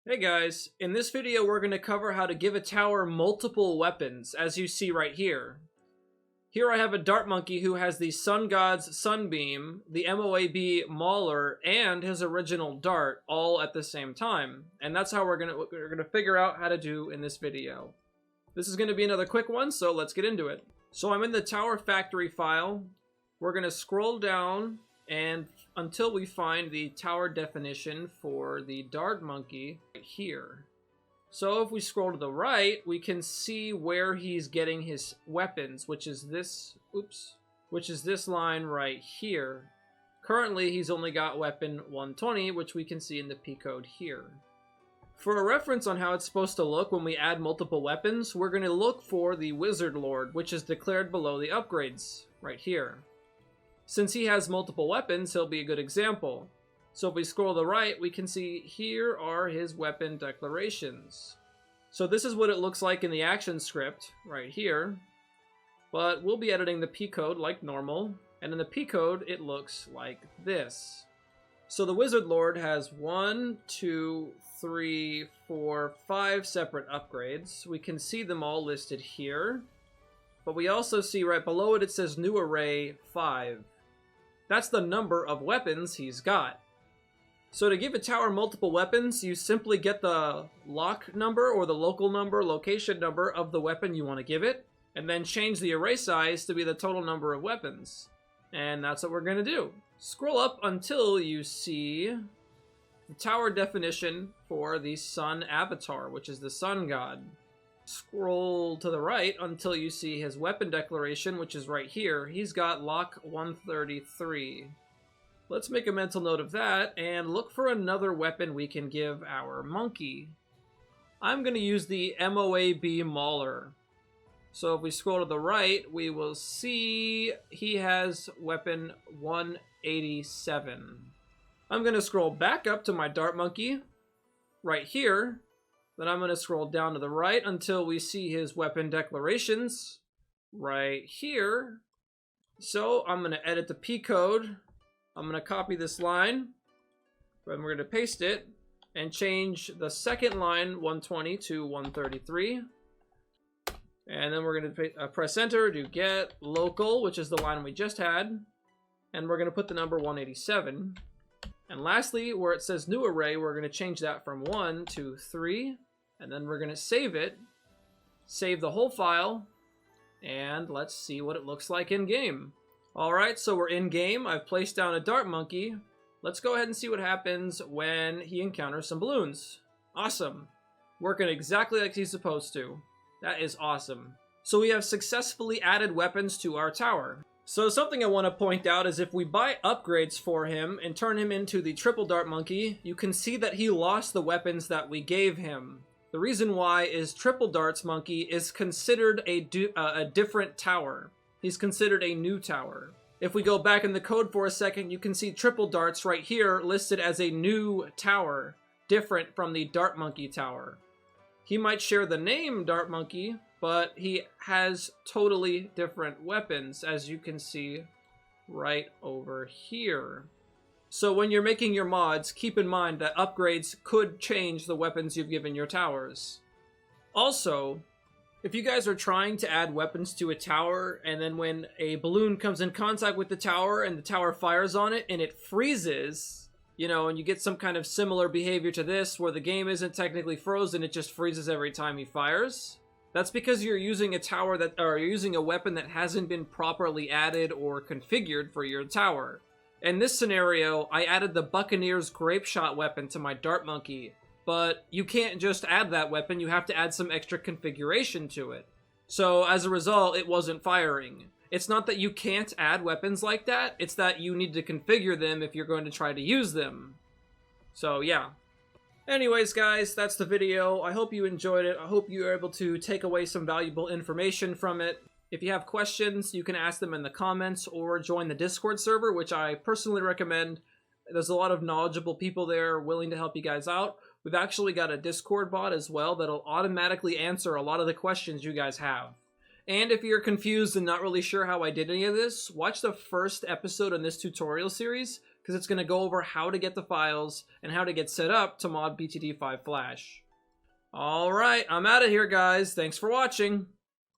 Hey guys, in this video we're going to cover how to give a tower multiple weapons, as you see right here. Here I have a dart monkey who has the Sun God's Sunbeam, the MOAB Mauler, and his original dart all at the same time. And that's how we're gonna figure out how to do in this video. This is going to be another quick one, so let's get into it. So I'm in the Tower Factory file. We're going to scroll down and until we find the tower definition for the dart monkey right here. So if we scroll to the right, we can see where he's getting his weapons, which is this line right here. Currently, he's only got weapon 120, which we can see in the P code here. For a reference on how it's supposed to look when we add multiple weapons, we're going to look for the Wizard Lord, which is declared below the upgrades right here. Since he has multiple weapons, he'll be a good example. So if we scroll to the right, we can see here are his weapon declarations. So this is what it looks like in the action script right here. But we'll be editing the P code like normal. And in the P code, it looks like this. So the Wizard Lord has 1, 2, 3, 4, 5 separate upgrades. We can see them all listed here. But we also see right below it, it says new array 5. That's the number of weapons he's got. So to give a tower multiple weapons, you simply get the lock number or the local number, location number of the weapon you want to give it, and then change the array size to be the total number of weapons. And that's what we're going to do. Scroll up until you see the tower definition for the Sun avatar, which is the Sun God. Scroll to the right until you see his weapon declaration, which is right here. He's got lock 133. Let's make a mental note of that and look for another weapon we can give our monkey. I'm going to use the MOAB Mauler. So if we scroll to the right, we will see he has weapon 187. I'm going to scroll back up to my dart monkey right here. Then I'm going to scroll down to the right until we see his weapon declarations right here. So I'm going to edit the P code. I'm going to copy this line, and we're going to paste it and change the second line 120 to 133. And then we're going to press enter to get local, which is the line we just had. And we're going to put the number 187. And lastly, where it says new array, we're going to change that from 1 to 3. And then we're going to save it. Save the whole file. And let's see what it looks like in game. Alright, so we're in game. I've placed down a dart monkey. Let's go ahead and see what happens when he encounters some balloons. Awesome. Working exactly like he's supposed to. That is awesome. So we have successfully added weapons to our tower. So something I want to point out is if we buy upgrades for him and turn him into the triple dart monkey, you can see that he lost the weapons that we gave him. The reason why is triple darts monkey is considered a different tower. He's considered a new tower. If we go back in the code for a second, you can see triple darts right here listed as a new tower, different from the dart monkey tower. He might share the name dart monkey, but he has totally different weapons, as you can see right over here. So when you're making your mods, keep in mind that upgrades could change the weapons you've given your towers. Also, if you guys are trying to add weapons to a tower, and then when a balloon comes in contact with the tower and the tower fires on it and it freezes, you know, and you get some kind of similar behavior to this where the game isn't technically frozen, it just freezes every time he fires. That's because you're using you're using a weapon that hasn't been properly added or configured for your tower. In this scenario, I added the Buccaneer's Grape Shot weapon to my dart monkey. But you can't just add that weapon, you have to add some extra configuration to it. So as a result, it wasn't firing. It's not that you can't add weapons like that, it's that you need to configure them if you're going to try to use them. So yeah. Anyways guys, that's the video. I hope you enjoyed it. I hope you were able to take away some valuable information from it. If you have questions, you can ask them in the comments or join the Discord server, which I personally recommend. There's a lot of knowledgeable people there willing to help you guys out. We've actually got a Discord bot as well that'll automatically answer a lot of the questions you guys have. And if you're confused and not really sure how I did any of this, watch the first episode in this tutorial series because it's going to go over how to get the files and how to get set up to mod BTD5 Flash. Alright, I'm out of here, guys. Thanks for watching.